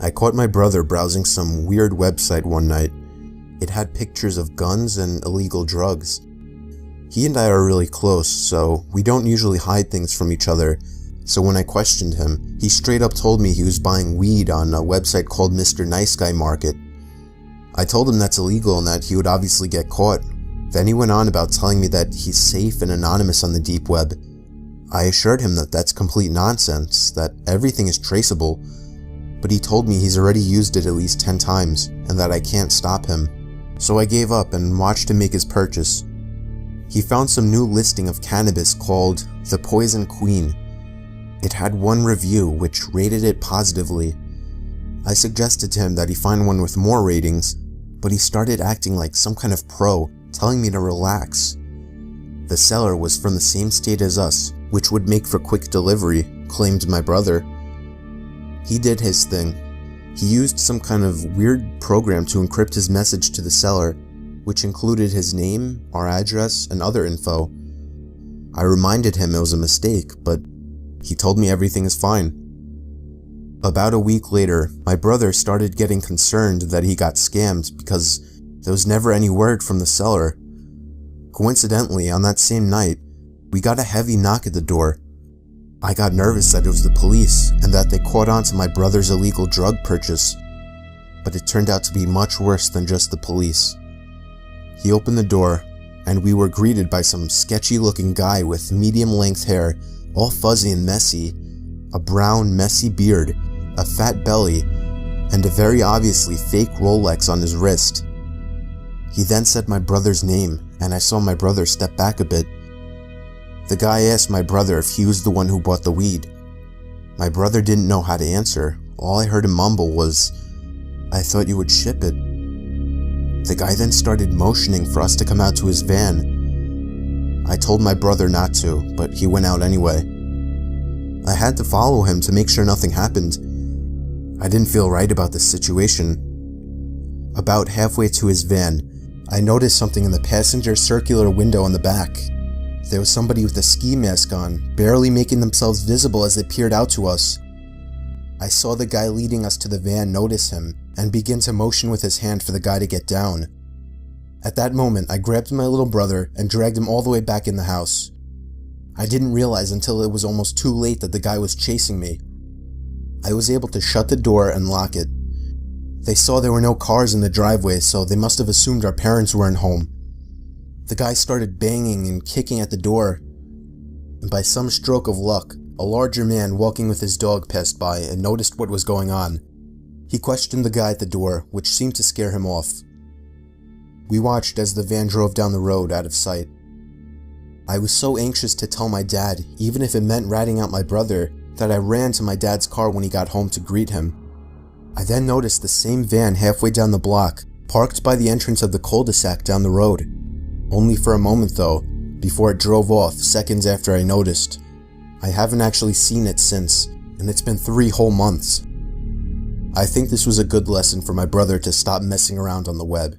I caught my brother browsing some weird website one night. It had pictures of guns and illegal drugs. He and I are really close, so we don't usually hide things from each other. So when I questioned him, he straight up told me he was buying weed on a website called Mr. Nice Guy Market. I told him that's illegal and that he would obviously get caught. Then he went on about telling me that he's safe and anonymous on the deep web. I assured him that that's complete nonsense, that everything is traceable, but he told me he's already used it at least 10 times and that I can't stop him. So I gave up and watched him make his purchase. He found some new listing of cannabis called The Poison Queen. It had one review which rated it positively. I suggested to him that he find one with more ratings, but he started acting like some kind of pro, telling me to relax. The seller was from the same state as us, which would make for quick delivery, claimed my brother. He did his thing. He used some kind of weird program to encrypt his message to the seller, which included his name, our address, and other info. I reminded him it was a mistake, but he told me everything is fine. About a week later, my brother started getting concerned that he got scammed because there was never any word from the seller. Coincidentally, on that same night, we got a heavy knock at the door. I got nervous that it was the police and that they caught on to my brother's illegal drug purchase, but it turned out to be much worse than just the police. He opened the door, and we were greeted by some sketchy-looking guy with medium-length hair, all fuzzy and messy, a brown, messy beard, a fat belly, and a very obviously fake Rolex on his wrist. He then said my brother's name, and I saw my brother step back a bit. The guy asked my brother if he was the one who bought the weed. My brother didn't know how to answer. All I heard him mumble was, "I thought you would ship it." The guy then started motioning for us to come out to his van. I told my brother not to, but he went out anyway. I had to follow him to make sure nothing happened. I didn't feel right about this situation. About halfway to his van, I noticed something in the passenger circular window in the back. There was somebody with a ski mask on, barely making themselves visible as they peered out to us. I saw the guy leading us to the van notice him and begin to motion with his hand for the guy to get down. At that moment, I grabbed my little brother and dragged him all the way back in the house. I didn't realize until it was almost too late that the guy was chasing me. I was able to shut the door and lock it. They saw there were no cars in the driveway, so they must have assumed our parents weren't home. The guy started banging and kicking at the door, and by some stroke of luck, a larger man walking with his dog passed by and noticed what was going on. He questioned the guy at the door, which seemed to scare him off. We watched as the van drove down the road out of sight. I was so anxious to tell my dad, even if it meant ratting out my brother, that I ran to my dad's car when he got home to greet him. I then noticed the same van halfway down the block, parked by the entrance of the cul-de-sac down the road. Only for a moment though, before it drove off seconds after I noticed. I haven't actually seen it since, and it's been 3 whole months. I think this was a good lesson for my brother to stop messing around on the web.